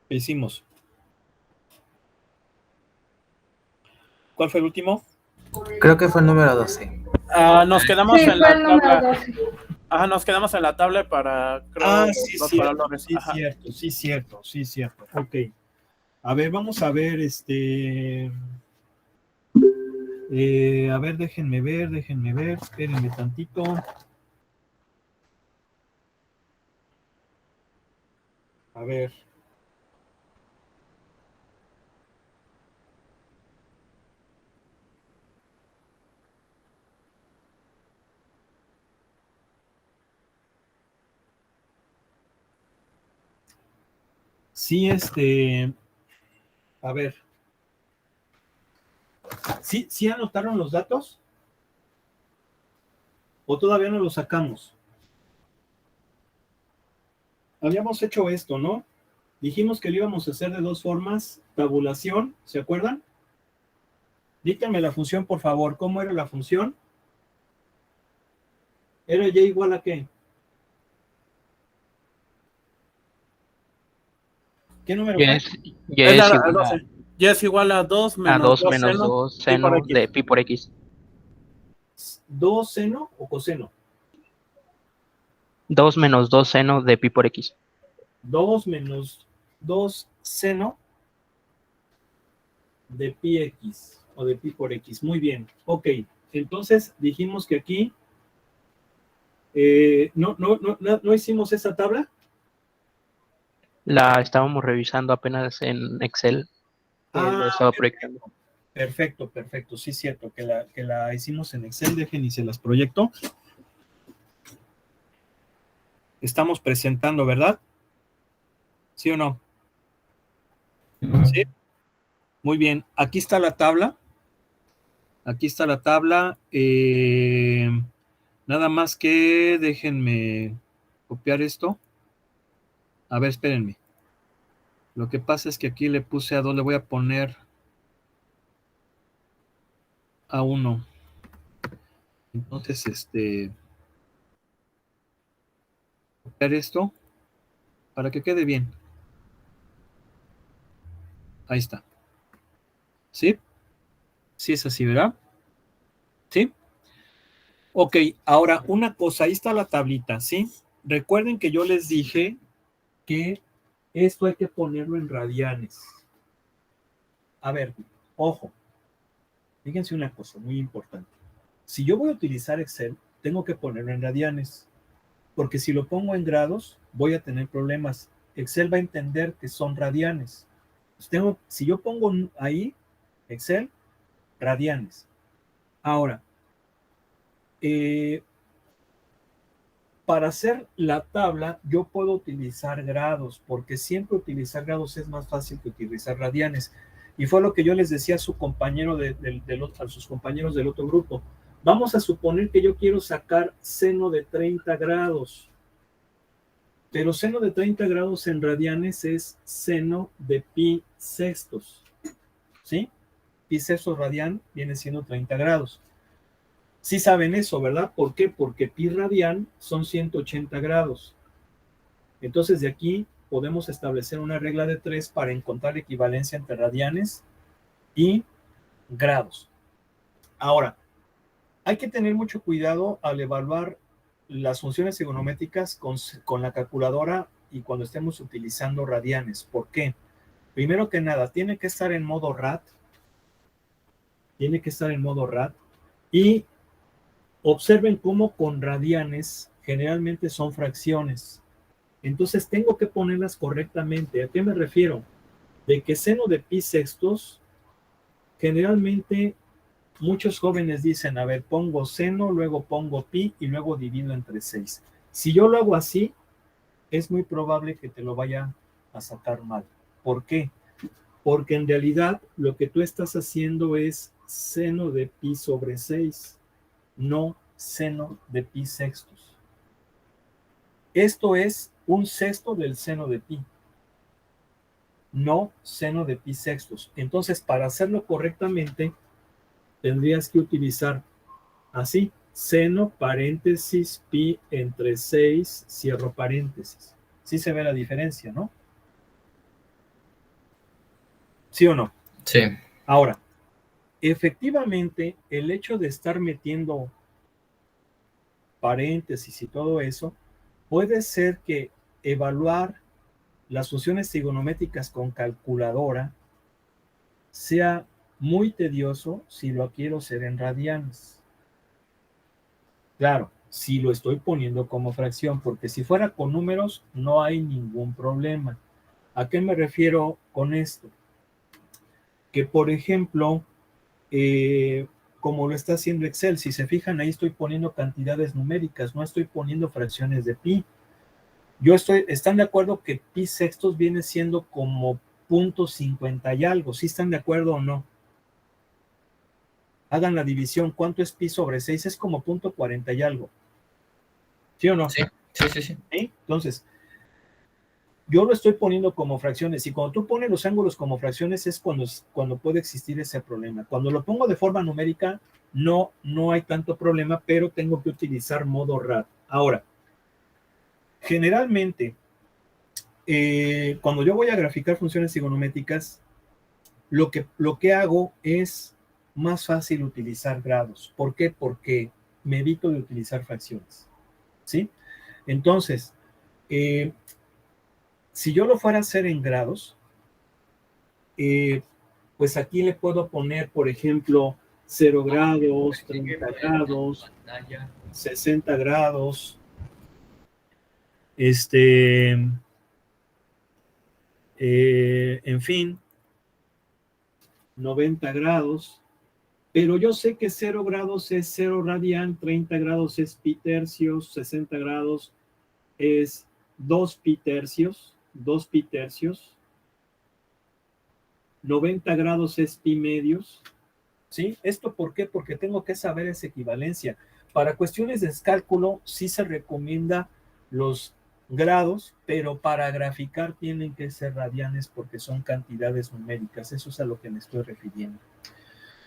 ¿Qué hicimos? ¿Cuál fue el último? Creo que fue el número 12. Nos quedamos Sí, en fue la el número tabla. 12. Ajá, nos quedamos en la tabla para, creo, Sí, los cierto, valores. sí, Ajá. cierto, sí, cierto, sí, cierto. Ok. A ver, vamos a ver, a ver, déjenme ver, espérenme tantito. A ver. Sí, a ver. ¿Sí anotaron los datos? ¿O todavía no los sacamos? Habíamos hecho esto, ¿no? Dijimos que lo íbamos a hacer de dos formas. Tabulación, ¿se acuerdan? Díganme la función, por favor. ¿Cómo era la función? ¿Era y igual a qué? ¿Qué número fue? Y Es es la igual 12. Y es igual a 2 a menos 2 2 menos seno 2 pi por seno x. de pi por x. ¿2 seno o coseno? 2 menos 2 seno de pi por x. 2 menos 2 seno de pi x o de pi por x. Muy bien. Ok. Entonces dijimos que aquí no hicimos esa tabla. La estábamos revisando apenas en Excel. Lo estaba proyectando. Perfecto, perfecto. Sí, cierto, que la hicimos en Excel. Dejen y se las proyecto. Estamos presentando, ¿verdad? ¿Sí o no? Sí. Muy bien. Aquí está la tabla. Aquí está la tabla. Nada más que déjenme copiar esto. A ver, espérenme. Lo que pasa es que aquí le puse a 2, le voy a poner a 1. Entonces, copiar esto para que quede bien. Ahí está. ¿Sí? Sí es así, ¿verdad? ¿Sí? Ok, ahora una cosa, ahí está la tablita, ¿sí? Recuerden que yo les dije que esto hay que ponerlo en radianes. A ver, ojo, fíjense una cosa muy importante. Si yo voy a utilizar Excel, tengo que ponerlo en radianes, porque si lo pongo en grados, voy a tener problemas. Excel va a entender que son radianes. Si yo pongo ahí, Excel, radianes. Ahora, para hacer la tabla, yo puedo utilizar grados, porque siempre utilizar grados es más fácil que utilizar radianes. Y fue lo que yo les decía a su compañero a sus compañeros del otro grupo. Vamos a suponer que yo quiero sacar seno de 30 grados. Pero seno de 30 grados en radianes es seno de pi sextos. ¿Sí? Pi sextos radian viene siendo 30 grados. Sí saben eso, ¿verdad? ¿Por qué? Porque pi radian son 180 grados. Entonces de aquí podemos establecer una regla de 3 para encontrar equivalencia entre radianes y grados. Ahora, hay que tener mucho cuidado al evaluar las funciones trigonométricas con la calculadora y cuando estemos utilizando radianes. ¿Por qué? Primero que nada, tiene que estar en modo RAD. Tiene que estar en modo RAD. Y observen cómo con radianes generalmente son fracciones. Entonces tengo que ponerlas correctamente. ¿A qué me refiero? De que seno de pi sextos, generalmente muchos jóvenes dicen, a ver, pongo seno, luego pongo pi y luego divido entre 6. Si yo lo hago así, es muy probable que te lo vaya a sacar mal. ¿Por qué? Porque en realidad lo que tú estás haciendo es seno de pi sobre 6, no seno de pi sextos. Esto es un sexto del seno de pi, no seno de pi sextos. Entonces, para hacerlo correctamente, tendrías que utilizar así, seno, paréntesis, pi entre 6, cierro paréntesis. Sí se ve la diferencia, ¿no? ¿Sí o no? Sí. Ahora, efectivamente, el hecho de estar metiendo paréntesis y todo eso, puede ser que evaluar las funciones trigonométricas con calculadora sea muy tedioso si lo quiero hacer en radianes. Claro, si lo estoy poniendo como fracción, porque si fuera con números no hay ningún problema. ¿A qué me refiero con esto? Que, por ejemplo, como lo está haciendo Excel, si se fijan, ahí estoy poniendo cantidades numéricas, no estoy poniendo fracciones de pi. ¿Están de acuerdo que pi sextos viene siendo como 0.50 y algo? ¿Sí están de acuerdo o no? Hagan la división, ¿cuánto es pi sobre 6? Es como 0.40 y algo. ¿Sí o no? Sí. ¿Sí? Entonces, yo lo estoy poniendo como fracciones, y cuando tú pones los ángulos como fracciones es cuando puede existir ese problema. Cuando lo pongo de forma numérica, no hay tanto problema, pero tengo que utilizar modo rad. Ahora, generalmente, cuando yo voy a graficar funciones trigonométricas, lo que hago es más fácil utilizar grados. ¿Por qué? Porque me evito de utilizar fracciones. ¿Sí? Entonces, si yo lo fuera a hacer en grados, pues aquí le puedo poner, por ejemplo, 0 grados, 30 grados, 60 grados, en fin, 90 grados, pero yo sé que 0 grados es 0 radian, 30 grados es pi tercios, 60 grados es 2 pi tercios, 90 grados es pi medios, ¿sí? ¿Esto por qué? Porque tengo que saber esa equivalencia. Para cuestiones de cálculo sí se recomienda los grados, pero para graficar tienen que ser radianes porque son cantidades numéricas. Eso es a lo que me estoy refiriendo.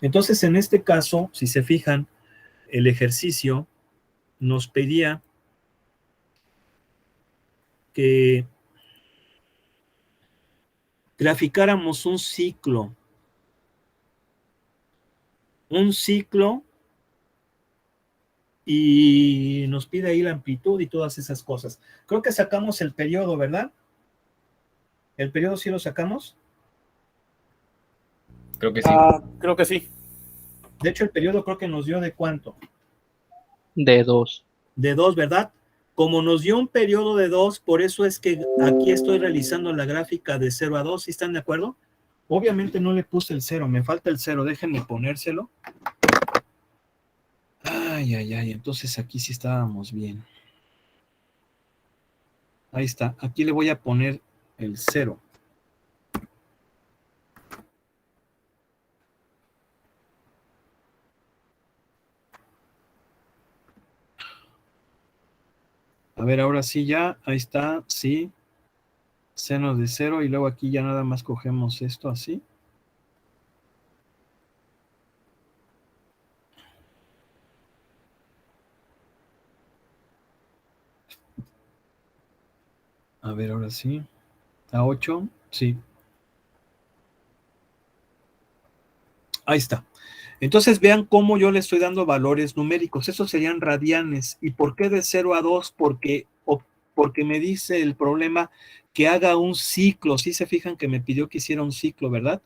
Entonces, en este caso, si se fijan, el ejercicio nos pedía que graficáramos un ciclo y nos pide ahí la amplitud y todas esas cosas. Creo que sacamos el periodo, ¿verdad? ¿El periodo sí lo sacamos? Creo que sí. Creo que sí. De hecho, el periodo creo que nos dio ¿de cuánto? De 2. De 2, ¿verdad? Como nos dio un periodo de 2, por eso es que aquí estoy realizando la gráfica de 0 a 2, ¿sí están de acuerdo? Obviamente no le puse el 0, me falta el 0, déjenme ponérselo. Ay, entonces aquí sí estábamos bien. Ahí está, aquí le voy a poner el 0. A ver, ahora sí ya, ahí está, sí. Seno de 0 y luego aquí ya nada más cogemos esto así. A ver, ahora sí. A 8, sí. Ahí está. Entonces vean cómo yo le estoy dando valores numéricos. Esos serían radianes. ¿Y por qué de 0 a 2? Porque me dice el problema que haga un ciclo. Sí se fijan que me pidió que hiciera un ciclo, ¿verdad?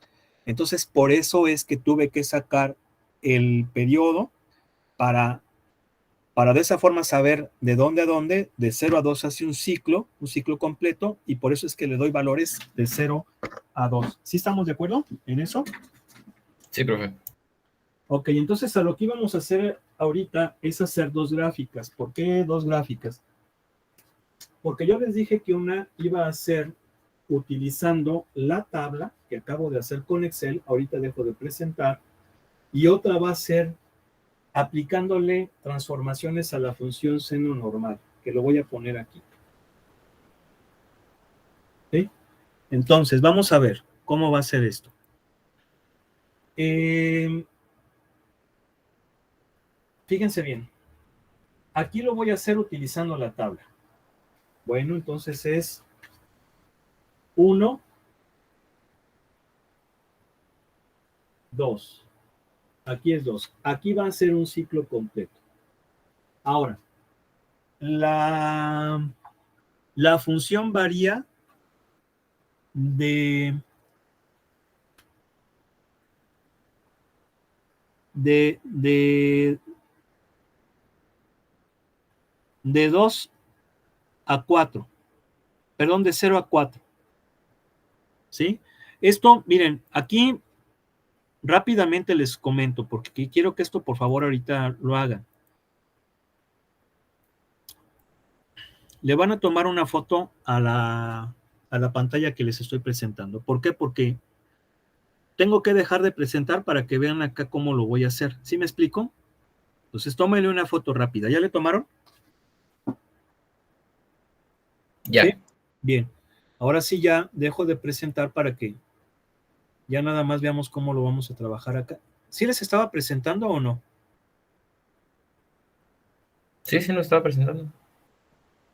Entonces por eso es que tuve que sacar el periodo para de esa forma saber de dónde a dónde, de 0 a 2 hace un ciclo completo, y por eso es que le doy valores de 0 a 2. ¿Sí estamos de acuerdo en eso? Sí, profe. Ok, entonces a lo que íbamos a hacer ahorita es hacer dos gráficas. ¿Por qué dos gráficas? Porque yo les dije que una iba a ser utilizando la tabla que acabo de hacer con Excel, ahorita dejo de presentar, y otra va a ser aplicándole transformaciones a la función seno normal, que lo voy a poner aquí. ¿Sí? Entonces, vamos a ver cómo va a ser esto. Fíjense bien. Aquí lo voy a hacer utilizando la tabla. Bueno, entonces es 1 2. Aquí es 2. Aquí va a ser un ciclo completo. Ahora, la función varía de 2 a 4. Perdón, de 0 a 4. ¿Sí? Esto, miren, aquí rápidamente les comento, porque quiero que esto por favor ahorita lo hagan. Le van a tomar una foto a la pantalla que les estoy presentando. ¿Por qué? Porque tengo que dejar de presentar para que vean acá cómo lo voy a hacer. ¿Sí me explico? Entonces tómenle una foto rápida. ¿Ya le tomaron? Ya. ¿Sí? Bien. Ahora sí ya dejo de presentar para que ya nada más veamos cómo lo vamos a trabajar acá. ¿Sí les estaba presentando o no? Sí, sí, nos estaba presentando.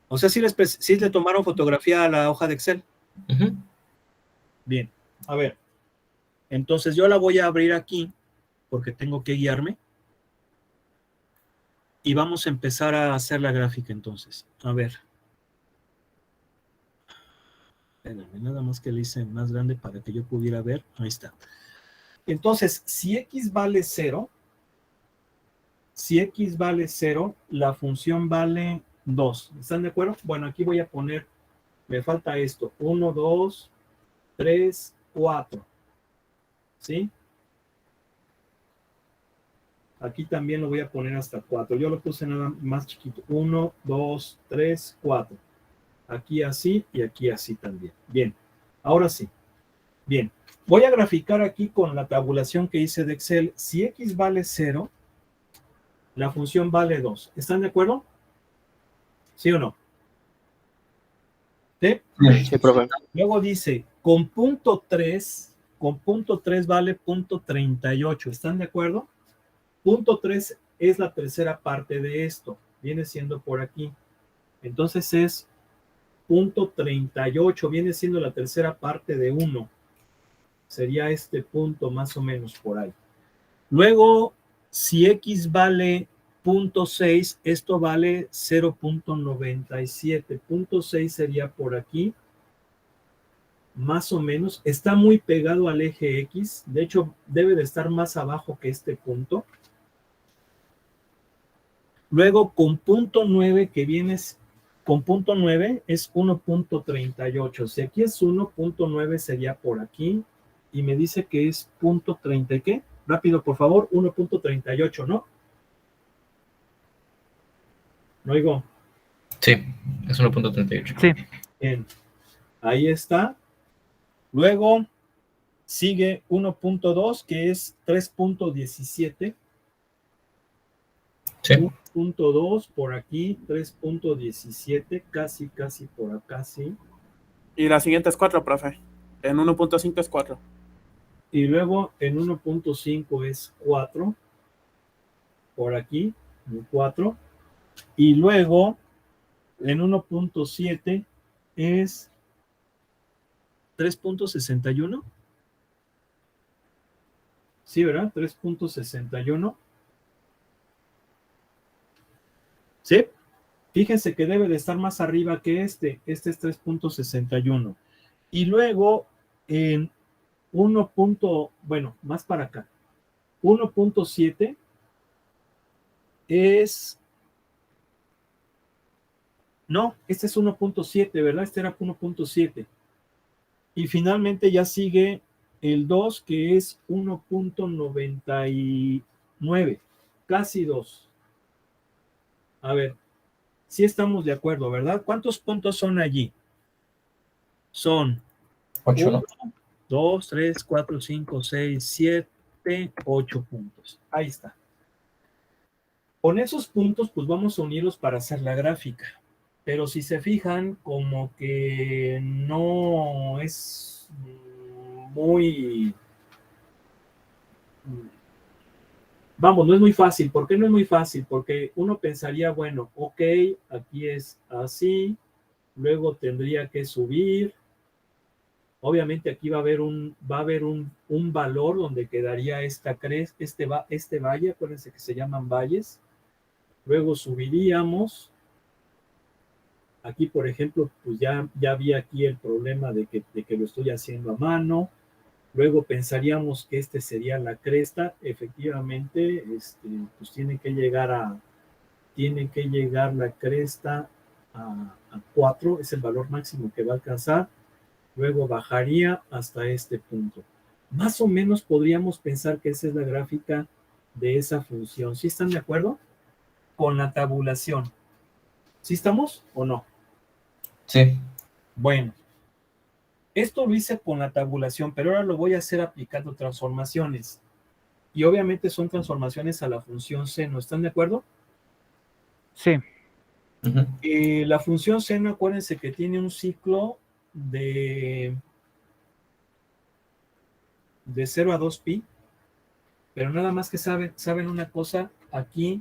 O sea, ¿sí le tomaron fotografía a la hoja de Excel? Ujú. Bien. A ver. Entonces yo la voy a abrir aquí porque tengo que guiarme. Y vamos a empezar a hacer la gráfica entonces. A ver. Espérenme, nada más que le hice más grande para que yo pudiera ver. Ahí está. Entonces, si x vale 0, la función vale 2. ¿Están de acuerdo? Bueno, aquí voy a poner, me falta esto. 1, 2, 3, 4. ¿Sí? Aquí también lo voy a poner hasta 4. Yo lo puse nada más chiquito. 1, 2, 3, 4. Aquí así y aquí así también. Bien. Ahora sí. Bien. Voy a graficar aquí con la tabulación que hice de Excel. Si x vale 0, la función vale 2. ¿Están de acuerdo? ¿Sí o no? ¿Sí? Sí, profe. Luego dice, con punto 3 vale punto 38. ¿Están de acuerdo? Punto 3 es la tercera parte de esto. Viene siendo por aquí. Entonces es punto 38. Viene siendo la tercera parte de 1. Sería este punto más o menos por ahí. Luego, si x vale 0.6, esto vale 0.97. Punto 6 sería por aquí. Más o menos. Está muy pegado al eje X. De hecho, debe de estar más abajo que este punto. Luego, con punto 9, que vienes con punto 9, es 1.38. Si aquí es 1.9, sería por aquí. Y me dice que es punto 30. ¿Y qué? Rápido, por favor. 1.38, ¿no? ¿No oigo? Sí, es 1.38. Sí. Bien. Ahí está. Luego sigue 1.2, que es 3.17. Sí. 1.2 por aquí, 3.17, casi por acá, sí. Y la siguiente es 4, profe. En 1.5 es 4. Y luego en 1.5 es 4, por aquí, 4. Y luego en 1.7 es 3.61. Sí, ¿verdad? 3.61. ¿Sí? Fíjense que debe de estar más arriba que este. Este es 3.61. Y luego en 1. Bueno, más para acá. 1.7 es... No, este es 1.7, ¿verdad? Este era 1.7. Y finalmente ya sigue el 2, que es 1.99. Casi 2. A ver, sí estamos de acuerdo, ¿verdad? ¿Cuántos puntos son allí? Son 8, 1, ¿no? 2, 3, 4, 5, 6, 7, 8 puntos. Ahí está. Con esos puntos, pues vamos a unirlos para hacer la gráfica. Pero si se fijan, como que no es muy... Vamos, no es muy fácil. ¿Por qué no es muy fácil? Porque uno pensaría, bueno, ok, aquí es así, luego tendría que subir, Obviamente aquí va a haber un valor donde quedaría este valle, acuérdense que se llaman valles. Luego subiríamos. Aquí, por ejemplo, pues ya vi aquí el problema de que lo estoy haciendo a mano. Luego pensaríamos que este sería la cresta. Efectivamente, pues tiene que llegar la cresta a 4, es el valor máximo que va a alcanzar. Luego bajaría hasta este punto. Más o menos podríamos pensar que esa es la gráfica de esa función. ¿Sí están de acuerdo? Con la tabulación. ¿Sí estamos o no? Sí. Bueno, esto lo hice con la tabulación, pero ahora lo voy a hacer aplicando transformaciones. Y obviamente son transformaciones a la función seno. ¿Están de acuerdo? Sí. La función seno, acuérdense que tiene un ciclo de 0 a 2pi, pero nada más que saben una cosa, aquí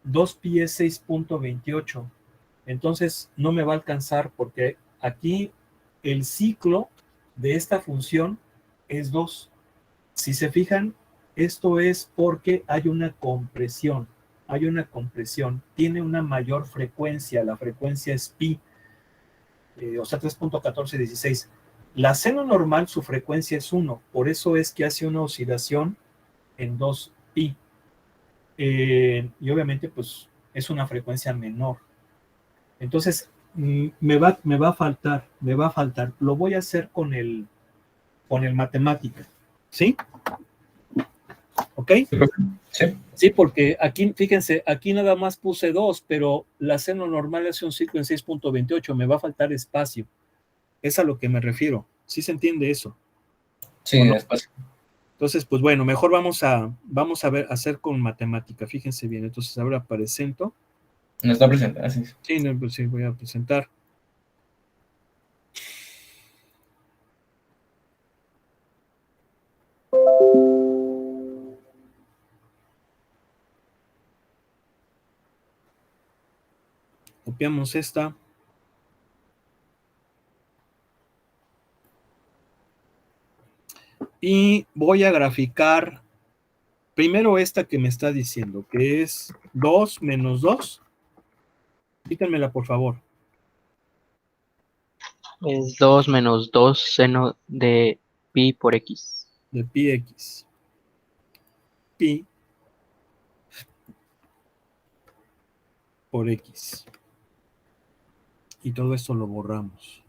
2pi es 6.28, entonces no me va a alcanzar porque aquí el ciclo de esta función es 2. Si se fijan, esto es porque hay una compresión, tiene una mayor frecuencia, la frecuencia es pi, o sea 3.1416. La seno normal, su frecuencia es 1, por eso es que hace una oscilación en 2pi. Y obviamente, pues, es una frecuencia menor. Entonces, me va a faltar. Lo voy a hacer con el matemática. ¿Sí? ¿Ok? Sí. Sí, porque aquí, fíjense, aquí nada más puse 2, pero la seno normal hace un ciclo en 6.28, me va a faltar espacio. Es a lo que me refiero. ¿Sí se entiende eso? Sí, no? espacio. Entonces, pues bueno, mejor vamos a hacer con matemática. Fíjense bien. Entonces, ahora presento. No está presente, así es. Sí, no, pues sí, voy a presentar. Copiamos esta. Y voy a graficar primero esta que me está diciendo, que es 2 menos 2. Quítenmela, por favor. Es 2 menos 2 seno de pi por x. De pi x. Pi por x. Y todo esto lo borramos.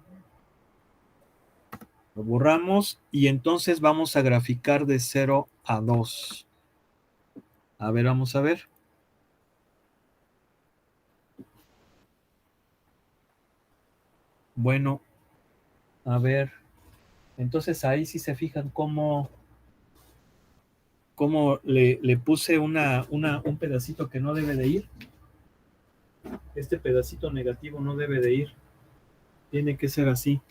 Lo borramos y entonces vamos a graficar de 0 a 2. A ver, vamos a ver. Bueno, a ver. Entonces ahí sí se fijan cómo le puse un pedacito que no debe de ir. Este pedacito negativo no debe de ir. Tiene que ser así.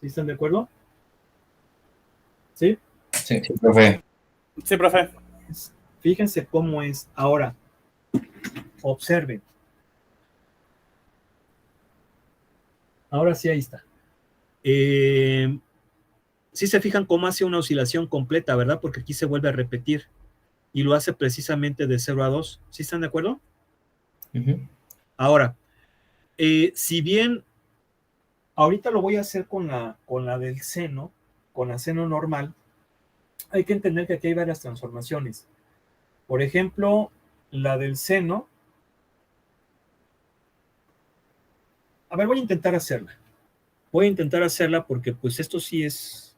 ¿Sí están de acuerdo? ¿Sí? Sí, profe. Sí, profe. Fíjense cómo es. Ahora, observen. Ahora sí, ahí está. Sí se fijan cómo hace una oscilación completa, ¿verdad? Porque aquí se vuelve a repetir. Y lo hace precisamente de 0 a 2. ¿Sí están de acuerdo? Ahora, si bien ahorita lo voy a hacer con la del seno, con la seno normal, hay que entender que aquí hay varias transformaciones. Por ejemplo, la del seno. A ver, voy a intentar hacerla. Porque pues esto sí es,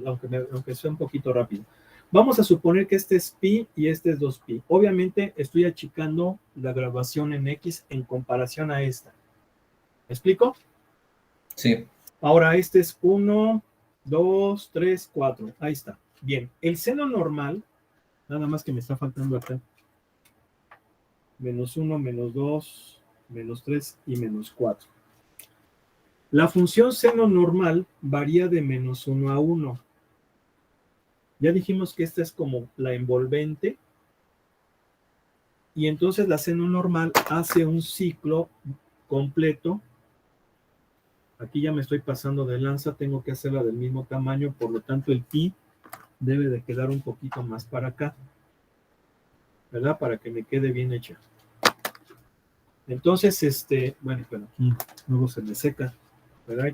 aunque sea un poquito rápido. Vamos a suponer que este es pi y este es 2pi. Obviamente estoy achicando la grabación en x en comparación a esta. ¿Me explico? Sí. Ahora este es 1, 2, 3, 4. Ahí está. Bien, el seno normal, nada más que me está faltando acá. Menos 1, menos 2, menos 3 y menos 4. La función seno normal varía de menos 1 a 1. Ya dijimos que esta es como la envolvente. Y entonces la seno normal hace un ciclo completo. Aquí ya me estoy pasando de lanza, tengo que hacerla del mismo tamaño, por lo tanto el pi debe de quedar un poquito más para acá, ¿verdad? Para que me quede bien hecha. Entonces, bueno, aquí luego se me seca, ¿verdad?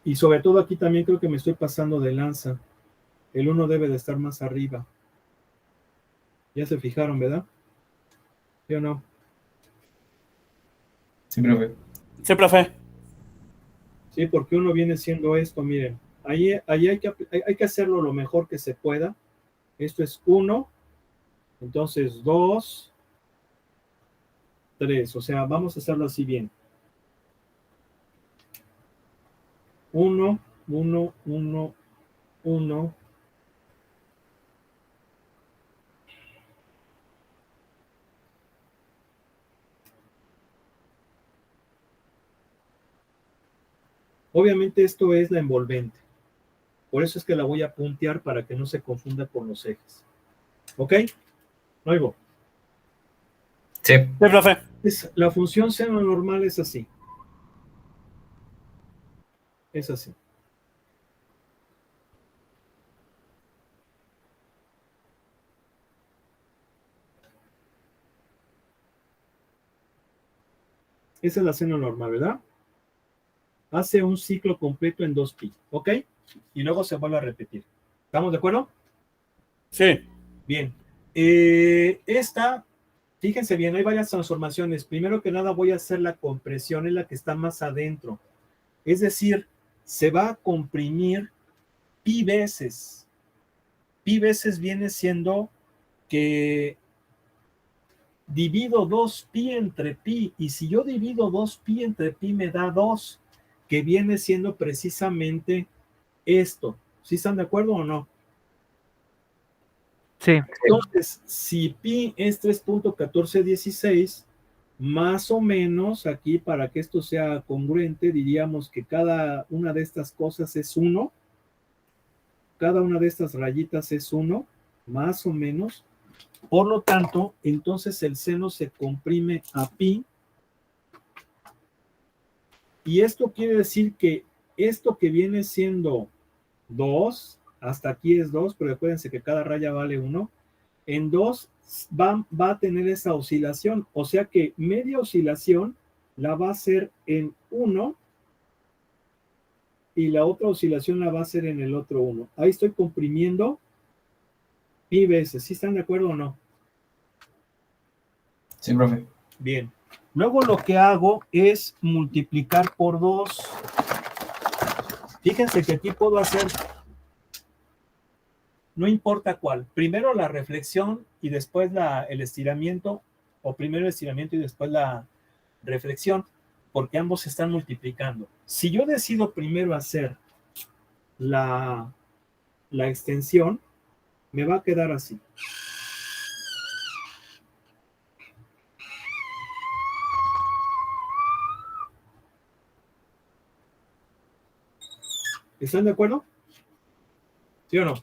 Y sobre todo aquí también creo que me estoy pasando de lanza. El 1 debe de estar más arriba. Ya se fijaron, ¿verdad? ¿Sí o no? Sí, profe. Sí, profe. Sí, porque uno viene siendo esto, miren. Ahí hay que hacerlo lo mejor que se pueda. Esto es 1, entonces 2, 3. O sea, vamos a hacerlo así bien. 1, 1, 1, 1. Obviamente esto es la envolvente. Por eso es que la voy a puntear para que no se confunda con los ejes. ¿Ok? ¿No oigo? Sí. Sí, profe. La función seno normal es así. Es así. Esa es la seno normal, ¿verdad? Hace un ciclo completo en 2pi, ¿ok? Y luego se vuelve a repetir. ¿Estamos de acuerdo? Sí. Bien. Fíjense bien, hay varias transformaciones. Primero que nada voy a hacer la compresión, es la que está más adentro. Es decir, se va a comprimir pi veces. Pi veces viene siendo que divido 2pi entre pi, y si yo divido 2pi entre pi me da 2, que viene siendo precisamente esto. ¿Sí están de acuerdo o no? Sí. Entonces, si pi es 3.1416, más o menos aquí, para que esto sea congruente, diríamos que cada una de estas cosas es 1, cada una de estas rayitas es 1, más o menos. Por lo tanto, entonces el seno se comprime a pi, y esto quiere decir que esto que viene siendo 2, hasta aquí es 2, pero acuérdense que cada raya vale 1, en 2 va a tener esa oscilación, o sea que media oscilación la va a hacer en 1 y la otra oscilación la va a hacer en el otro 1. Ahí estoy comprimiendo pi veces. ¿Sí están de acuerdo o no? Sí, profe. Bien. Luego lo que hago es multiplicar por 2. Fíjense que aquí puedo hacer, no importa cuál, primero la reflexión y después el estiramiento, o primero el estiramiento y después la reflexión, porque ambos se están multiplicando. Si yo decido primero hacer la extensión, me va a quedar así. ¿Están de acuerdo? ¿Sí o no?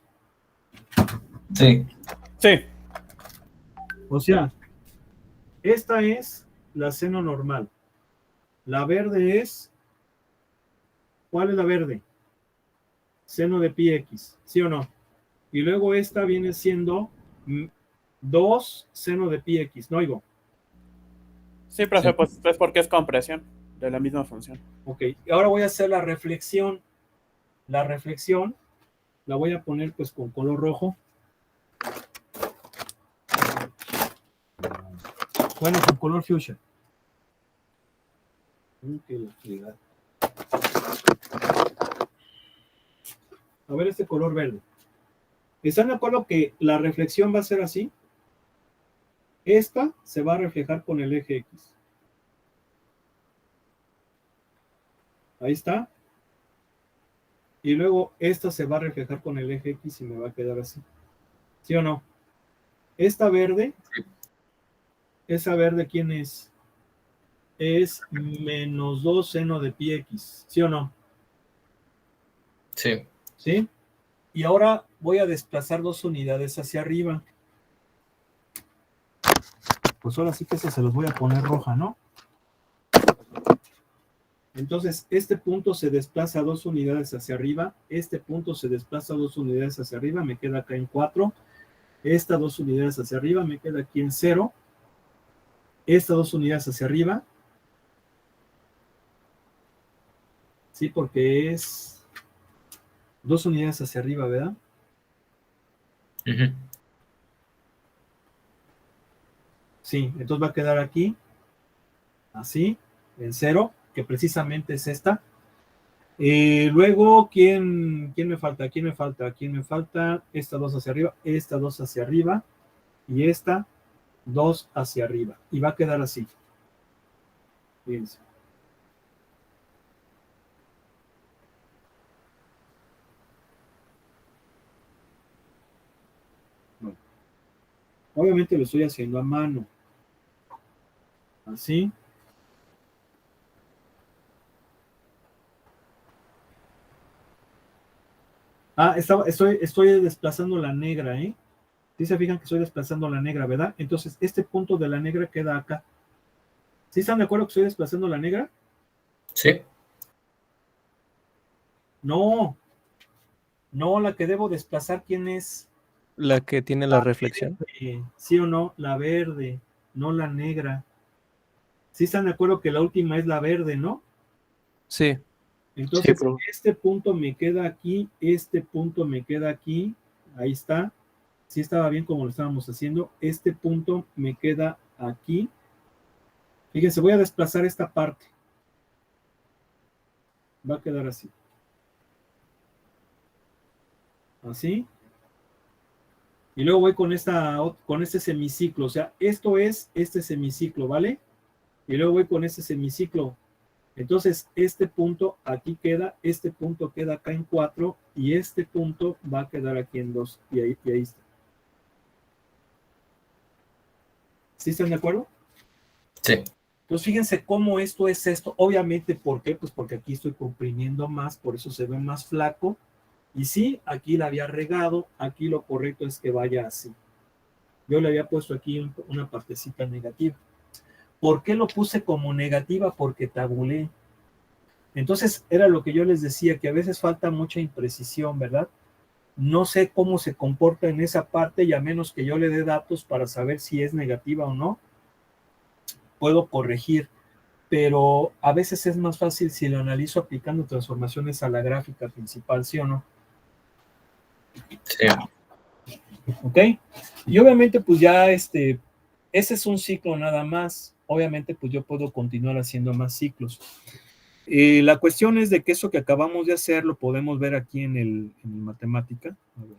Sí. Sí. O sea, esta es la seno normal. La verde es, ¿cuál es la verde? Seno de pi x, ¿sí o no? Y luego esta viene siendo 2 seno de pi x, ¿no oigo? Sí, profe, Sí. pues es porque es compresión de la misma función. Ok, ahora voy a hacer la reflexión. La reflexión la voy a poner pues con color rojo. Bueno, con color fuchsia. A ver este color verde. ¿Están de acuerdo que la reflexión va a ser así? Esta se va a reflejar con el eje X. Ahí está. Y luego esta se va a reflejar con el eje X y me va a quedar así. ¿Sí o no? Esta verde, esa verde, ¿quién es? Es menos 2 seno de pi x. ¿Sí o no? Sí. ¿Sí? Y ahora voy a desplazar 2 unidades hacia arriba. Pues ahora sí que eso se los voy a poner roja, ¿no? Entonces, este punto se desplaza 2 unidades hacia arriba, este punto se desplaza 2 unidades hacia arriba, me queda acá en 4, estas 2 unidades hacia arriba, me queda aquí en 0, estas 2 unidades hacia arriba, sí, porque es 2 unidades hacia arriba, ¿verdad? Ujú. Sí, entonces va a quedar aquí, así, en 0, que precisamente es esta. Luego, ¿quién me falta? ¿Quién me falta? ¿Quién me falta? Esta 2 hacia arriba, esta 2 hacia arriba y esta 2 hacia arriba. Y va a quedar así. Fíjense. Bueno, obviamente lo estoy haciendo a mano. Así. Estoy desplazando la negra, ¿eh? ¿Sí se fijan que estoy desplazando la negra, verdad? Entonces, este punto de la negra queda acá. ¿Sí están de acuerdo que estoy desplazando la negra? Sí. No, la que debo desplazar, ¿quién es? La que tiene la reflexión. ¿Sí o no? La verde, no la negra. ¿Sí están de acuerdo que la última es la verde, no? Sí. Entonces, Sí, profe. este punto me queda aquí, este punto me queda aquí, ahí está. Sí estaba bien como lo estábamos haciendo. Este punto me queda aquí. Fíjense, voy a desplazar esta parte. Va a quedar así. Así. Y luego voy con este semiciclo. O sea, esto es este semiciclo, ¿vale? Y luego voy con este semiciclo. Entonces, este punto aquí queda, este punto queda acá en 4 y este punto va a quedar aquí en 2. Y ahí está. ¿Sí están de acuerdo? Sí. Entonces, fíjense cómo esto es esto. Obviamente, ¿por qué? Pues porque aquí estoy comprimiendo más, por eso se ve más flaco. Y sí, aquí la había regado, aquí lo correcto es que vaya así. Yo le había puesto aquí una partecita negativa. ¿Por qué lo puse como negativa? Porque tabulé. Entonces, era lo que yo les decía, que a veces falta mucha imprecisión, ¿verdad? No sé cómo se comporta en esa parte y a menos que yo le dé datos para saber si es negativa o no, puedo corregir. Pero a veces es más fácil si lo analizo aplicando transformaciones a la gráfica principal, ¿sí o no? Sí. ¿Ok? Y obviamente pues ya ese es un ciclo nada más. Obviamente pues yo puedo continuar haciendo más ciclos. La cuestión es de que eso que acabamos de hacer lo podemos ver aquí en el matemática. A ver.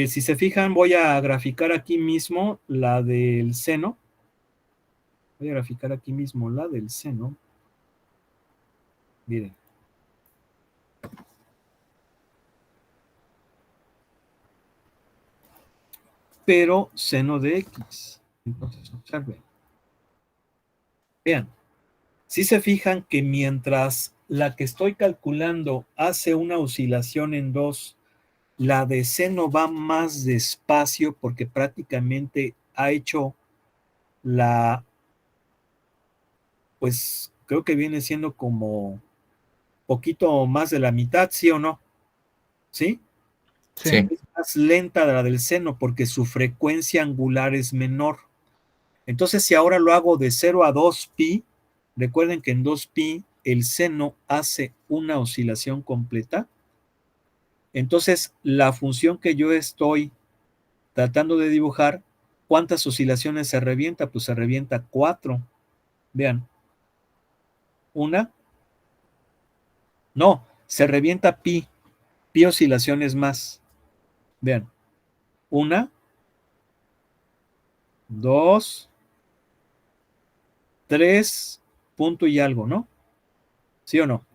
Si se fijan, voy a graficar aquí mismo la del seno. Voy a graficar aquí mismo la del seno. Miren. Pero seno de X. Entonces, observen. Vean, si se fijan que mientras la que estoy calculando hace una oscilación en 2, la de seno va más despacio porque prácticamente ha hecho pues creo que viene siendo como poquito más de la mitad, ¿sí o no? ¿Sí? Sí. Es más lenta la del seno porque su frecuencia angular es menor. Entonces, si ahora lo hago de 0 a 2pi, recuerden que en 2pi el seno hace una oscilación completa. Entonces, la función que yo estoy tratando de dibujar, ¿cuántas oscilaciones se revienta? Pues se revienta 4. Vean. Una. No, se revienta pi. Pi oscilaciones más. Vean. 1, 2, 3, punto y algo, ¿no? ¿Sí o no?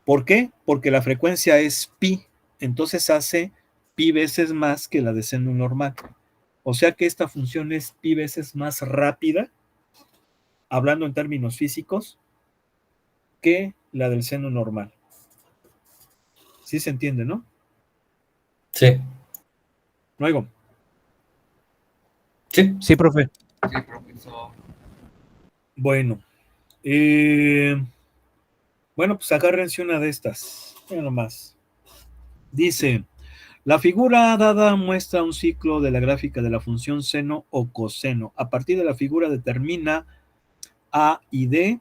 ¿Por qué? Porque la frecuencia es pi, entonces hace pi veces más que la de seno normal. O sea que esta función es pi veces más rápida, hablando en términos físicos, que la del seno normal. ¿Sí se entiende, no? Sí. ¿No oigo? Sí. Sí, profe. Sí, profesor. Bueno, bueno, pues agárrense una de estas. Mira nomás. Dice, la figura dada muestra un ciclo de la gráfica de la función seno o coseno. A partir de la figura determina A y D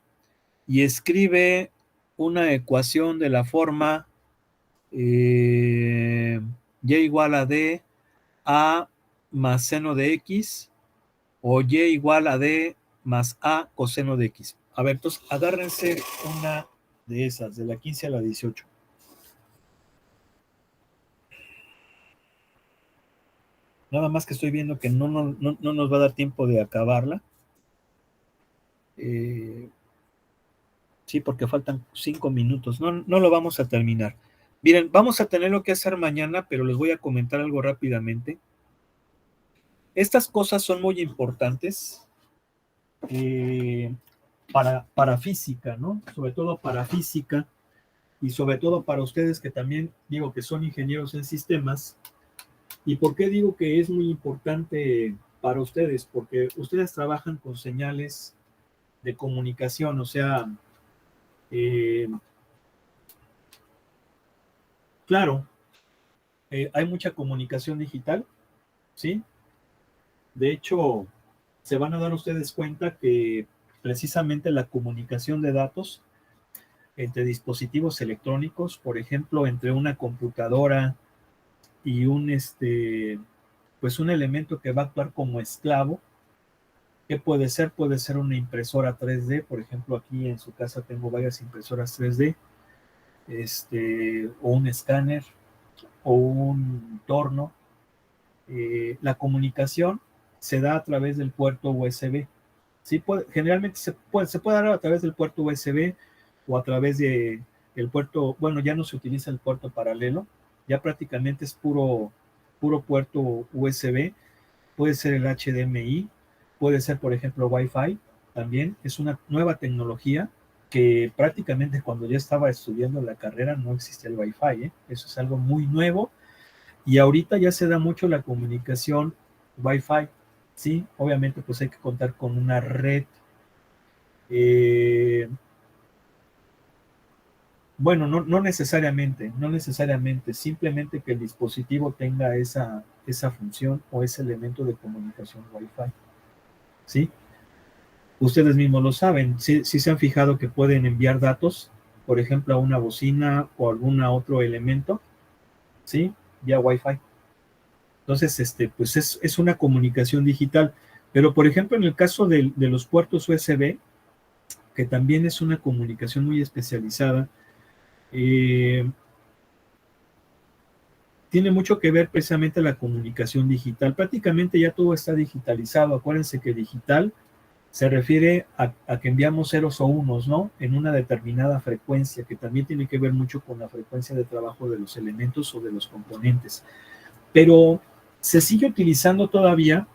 y escribe una ecuación de la forma y igual a D A más seno de X o y igual a D más A coseno de X. A ver, entonces agárrense una de esas, de la 15 a la 18. Nada más que estoy viendo que no nos va a dar tiempo de acabarla. Sí, porque faltan 5 minutos. No lo vamos a terminar. Miren, vamos a tener lo que hacer mañana, pero les voy a comentar algo rápidamente. Estas cosas son muy importantes para física, ¿no? Sobre todo para física y sobre todo para ustedes que también digo que son ingenieros en sistemas. ¿Y por qué digo que es muy importante para ustedes? Porque ustedes trabajan con señales de comunicación, o sea, claro, hay mucha comunicación digital, ¿sí? De hecho, se van a dar ustedes cuenta que precisamente la comunicación de datos entre dispositivos electrónicos, por ejemplo, entre una computadora y pues un elemento que va a actuar como esclavo, ¿qué puede ser? Puede ser una impresora 3D, por ejemplo, aquí en su casa tengo varias impresoras 3D, o un escáner, o un torno. La comunicación se da a través del puerto USB. ¿Sí? Generalmente se puede dar a través del puerto USB o a través del puerto, bueno, ya no se utiliza el puerto paralelo, ya prácticamente es puro puerto USB, puede ser el HDMI, puede ser, por ejemplo, Wi-Fi, también es una nueva tecnología que prácticamente cuando yo estaba estudiando la carrera no existía el Wi-Fi, ¿eh? Eso es algo muy nuevo y ahorita ya se da mucho la comunicación Wi-Fi, ¿sí? Obviamente pues hay que contar con una red. Bueno, no necesariamente, simplemente que el dispositivo tenga esa función o ese elemento de comunicación Wi-Fi, ¿sí? Ustedes mismos lo saben, si se han fijado que pueden enviar datos, por ejemplo, a una bocina o algún otro elemento, ¿sí? Vía Wi-Fi. Entonces, pues es una comunicación digital. Pero, por ejemplo, en el caso de los puertos USB, que también es una comunicación muy especializada, tiene mucho que ver precisamente la comunicación digital. Prácticamente ya todo está digitalizado. Acuérdense que digital se refiere a que enviamos ceros o unos, ¿no? En una determinada frecuencia, que también tiene que ver mucho con la frecuencia de trabajo de los elementos o de los componentes. Pero se sigue utilizando todavía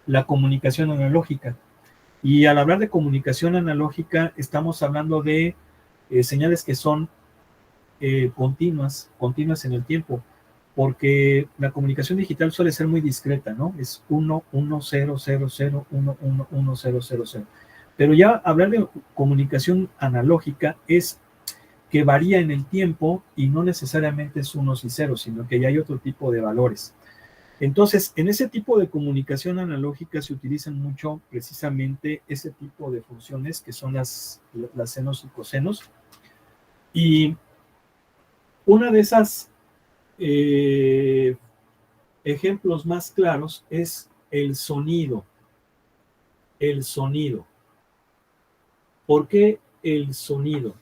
la comunicación analógica. Y al hablar de comunicación analógica, estamos hablando de señales que son continuas en el tiempo, porque la comunicación digital suele ser muy discreta, ¿no? Es 1, 1, 0, 0, 0, 1, 1, 1, 0, 0, 0. Pero ya hablar de comunicación analógica es que varía en el tiempo y no necesariamente es unos y ceros, sino que ya hay otro tipo de valores. Entonces, en ese tipo de comunicación analógica se utilizan mucho precisamente ese tipo de funciones que son las senos y cosenos. Y una de esas ejemplos más claros es el sonido. El sonido. ¿Por qué el sonido?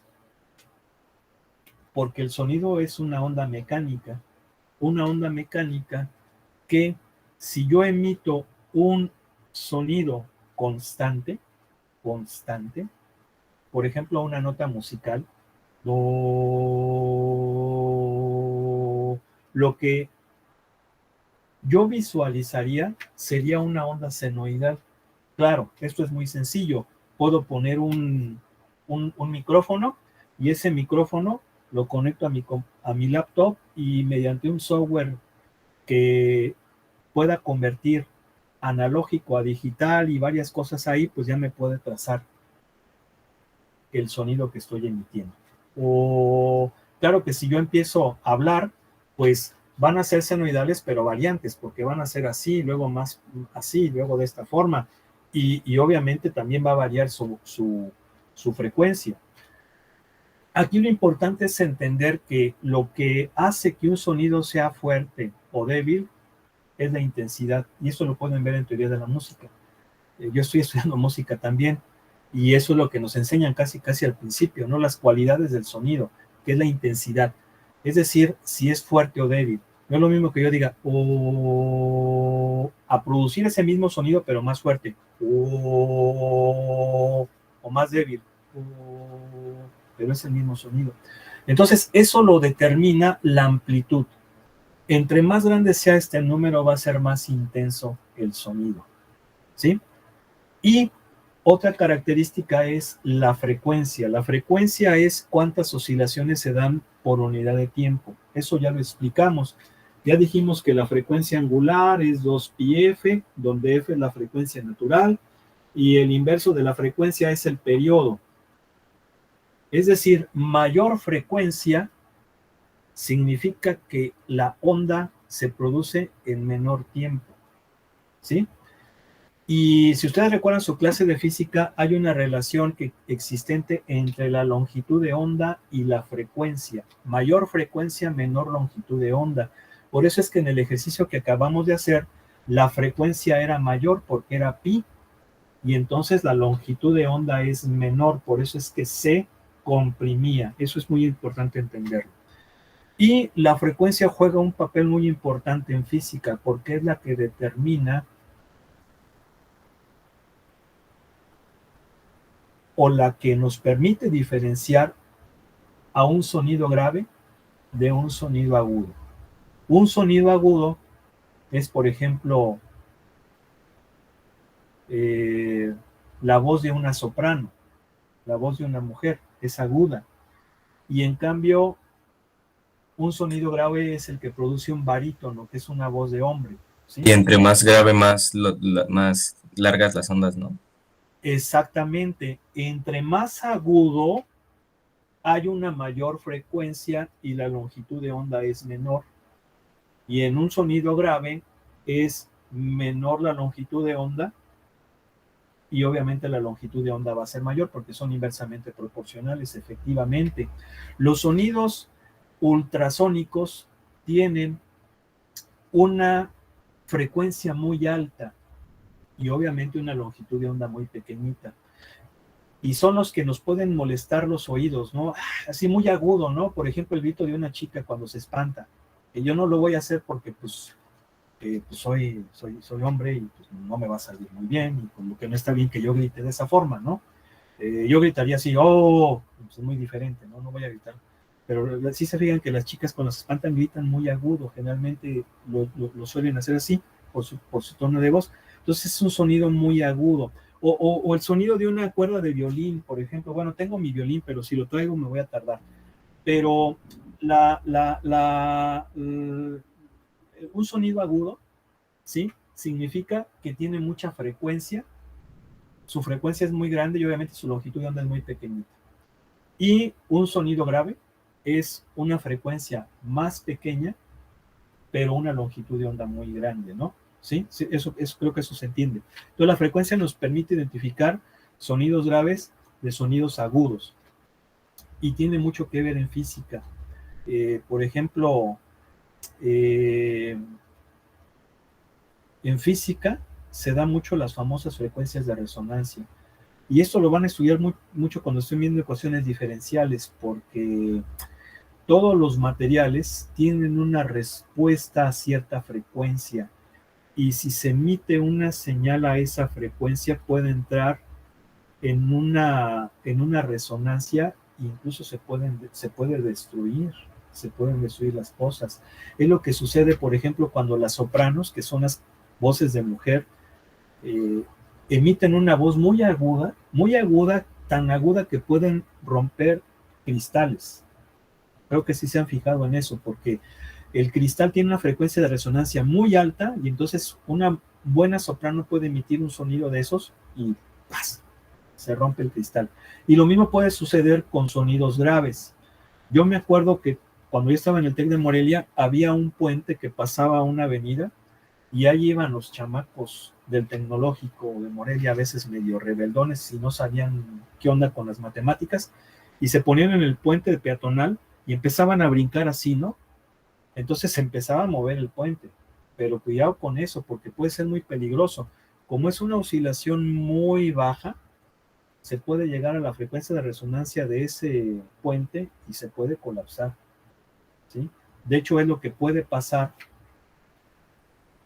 Porque el sonido es una onda mecánica que si yo emito un sonido constante, por ejemplo, una nota musical, lo que yo visualizaría sería una onda senoidal. Claro, esto es muy sencillo. Puedo poner un micrófono y ese micrófono lo conecto a mi laptop y mediante un software que pueda convertir analógico a digital y varias cosas ahí, pues ya me puede trazar el sonido que estoy emitiendo. O claro que si yo empiezo a hablar, pues van a ser senoidales pero variantes, porque van a ser así, luego más así, luego de esta forma, y obviamente también va a variar su frecuencia. Aquí lo importante es entender que lo que hace que un sonido sea fuerte o débil es la intensidad, y eso lo pueden ver en teoría de la música. Yo estoy estudiando música también, y eso es lo que nos enseñan casi al principio, ¿no? Las cualidades del sonido, que es la intensidad, es decir, si es fuerte o débil. No es lo mismo que yo diga, a producir ese mismo sonido, pero más fuerte, o más débil, pero es el mismo sonido. Entonces, eso lo determina la amplitud. Entre más grande sea este número, va a ser más intenso el sonido, ¿sí? Y otra característica es la frecuencia. La frecuencia es cuántas oscilaciones se dan por unidad de tiempo. Eso ya lo explicamos. Ya dijimos que la frecuencia angular es 2πf, donde f es la frecuencia natural, y el inverso de la frecuencia es el periodo. Es decir, mayor frecuencia significa que la onda se produce en menor tiempo, ¿sí? Y si ustedes recuerdan su clase de física, hay una relación existente entre la longitud de onda y la frecuencia. Mayor frecuencia, menor longitud de onda. Por eso es que en el ejercicio que acabamos de hacer, la frecuencia era mayor porque era pi, y entonces la longitud de onda es menor, por eso es que se comprimía. Eso es muy importante entenderlo. Y la frecuencia juega un papel muy importante en física porque es la que determina o la que nos permite diferenciar a un sonido grave de un sonido agudo. Un sonido agudo es, por ejemplo, la voz de una soprano, la voz de una mujer, es aguda. Y en cambio, un sonido grave es el que produce un barítono, que es una voz de hombre, ¿sí? Y entre más grave, más largas las ondas, ¿no? Exactamente. Entre más agudo, hay una mayor frecuencia y la longitud de onda es menor. Y en un sonido grave es menor la longitud de onda y obviamente la longitud de onda va a ser mayor porque son inversamente proporcionales, efectivamente. Los sonidos ultrasónicos tienen una frecuencia muy alta y obviamente una longitud de onda muy pequeñita. Y son los que nos pueden molestar los oídos, ¿no? Así muy agudo, ¿no? Por ejemplo, el grito de una chica cuando se espanta. Que yo no lo voy a hacer porque, pues soy hombre y pues, no me va a salir muy bien y como que no está bien que yo grite de esa forma, ¿no? Yo gritaría así, pues es muy diferente, ¿no? No voy a gritar. Pero sí se fijan que las chicas cuando se espantan gritan muy agudo, generalmente lo suelen hacer así, por su tono de voz. Entonces es un sonido muy agudo. O el sonido de una cuerda de violín, por ejemplo. Bueno, tengo mi violín, pero si lo traigo me voy a tardar. Pero un sonido agudo, ¿sí? Significa que tiene mucha frecuencia. Su frecuencia es muy grande y obviamente su longitud de onda es muy pequeñita. Y un sonido grave es una frecuencia más pequeña, pero una longitud de onda muy grande, ¿no? ¿Sí? Eso creo que eso se entiende. Entonces la frecuencia nos permite identificar sonidos graves de sonidos agudos y tiene mucho que ver en física. Por ejemplo, en física se dan mucho las famosas frecuencias de resonancia y esto lo van a estudiar mucho cuando estén viendo ecuaciones diferenciales porque todos los materiales tienen una respuesta a cierta frecuencia. Y si se emite una señal a esa frecuencia, puede entrar en una resonancia, incluso se pueden destruir las cosas. Es lo que sucede, por ejemplo, cuando las sopranos, que son las voces de mujer, emiten una voz muy aguda, tan aguda que pueden romper cristales. Creo que sí se han fijado en eso, porque el cristal tiene una frecuencia de resonancia muy alta y entonces una buena soprano puede emitir un sonido de esos y ¡paz!, se rompe el cristal. Y lo mismo puede suceder con sonidos graves. Yo me acuerdo que cuando yo estaba en el TEC de Morelia había un puente que pasaba una avenida y ahí iban los chamacos del Tecnológico de Morelia, a veces medio rebeldones y no sabían qué onda con las matemáticas, y se ponían en el puente peatonal y empezaban a brincar así, ¿no? Entonces se empezaba a mover el puente, pero cuidado con eso porque puede ser muy peligroso. Como es una oscilación muy baja, se puede llegar a la frecuencia de resonancia de ese puente y se puede colapsar, ¿sí? De hecho, es lo que puede pasar.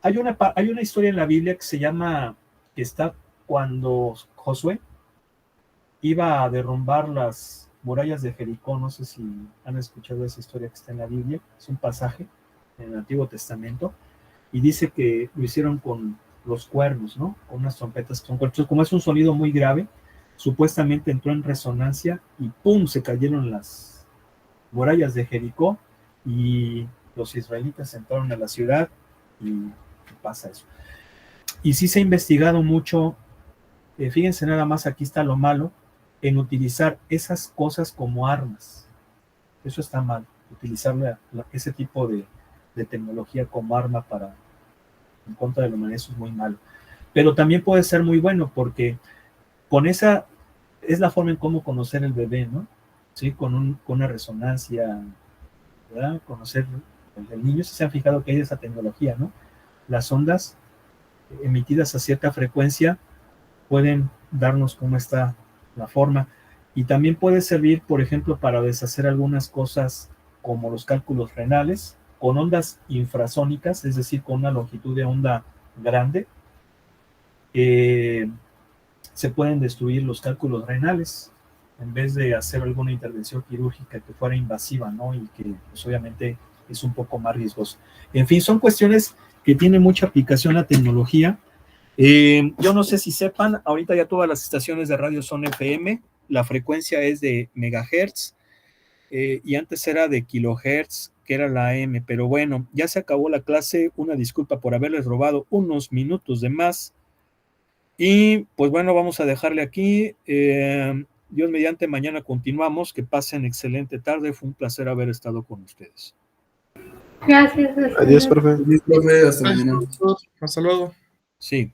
Hay una historia en la Biblia que se llama, que está cuando Josué iba a derrumbar las murallas de Jericó. No sé si han escuchado esa historia que está en la Biblia. Es un pasaje en el Antiguo Testamento y dice que lo hicieron con los cuernos, ¿no? Con unas trompetas. Como es un sonido muy grave, supuestamente entró en resonancia y ¡pum!, se cayeron las murallas de Jericó y los israelitas entraron a la ciudad y pasa eso. Y sí se ha investigado mucho, fíjense nada más, aquí está lo malo, en utilizar esas cosas como armas. Eso está mal, utilizar ese tipo de tecnología como arma en contra de la humanidad, eso es muy malo. Pero también puede ser muy bueno porque con esa es la forma en cómo conocer el bebé, ¿no? Sí, con una resonancia, ¿verdad? Conocer el niño, si se han fijado que hay esa tecnología, ¿no? Las ondas emitidas a cierta frecuencia pueden darnos cómo está la forma y también puede servir, por ejemplo, para deshacer algunas cosas como los cálculos renales con ondas infrasónicas, es decir, con una longitud de onda grande. Se pueden destruir los cálculos renales en vez de hacer alguna intervención quirúrgica que fuera invasiva, ¿no? Y que pues, obviamente es un poco más riesgoso. En fin, son cuestiones que tienen mucha aplicación la tecnología. Yo no sé si sepan, ahorita ya todas las estaciones de radio son FM, la frecuencia es de megahertz, y antes era de kilohertz, que era la AM, pero bueno, ya se acabó la clase, una disculpa por haberles robado unos minutos de más, y pues bueno, vamos a dejarle aquí, Dios mediante, mañana continuamos, que pasen excelente tarde, fue un placer haber estado con ustedes. Gracias. Adiós, profe. Profe, hasta mañana. Hasta luego. Sí.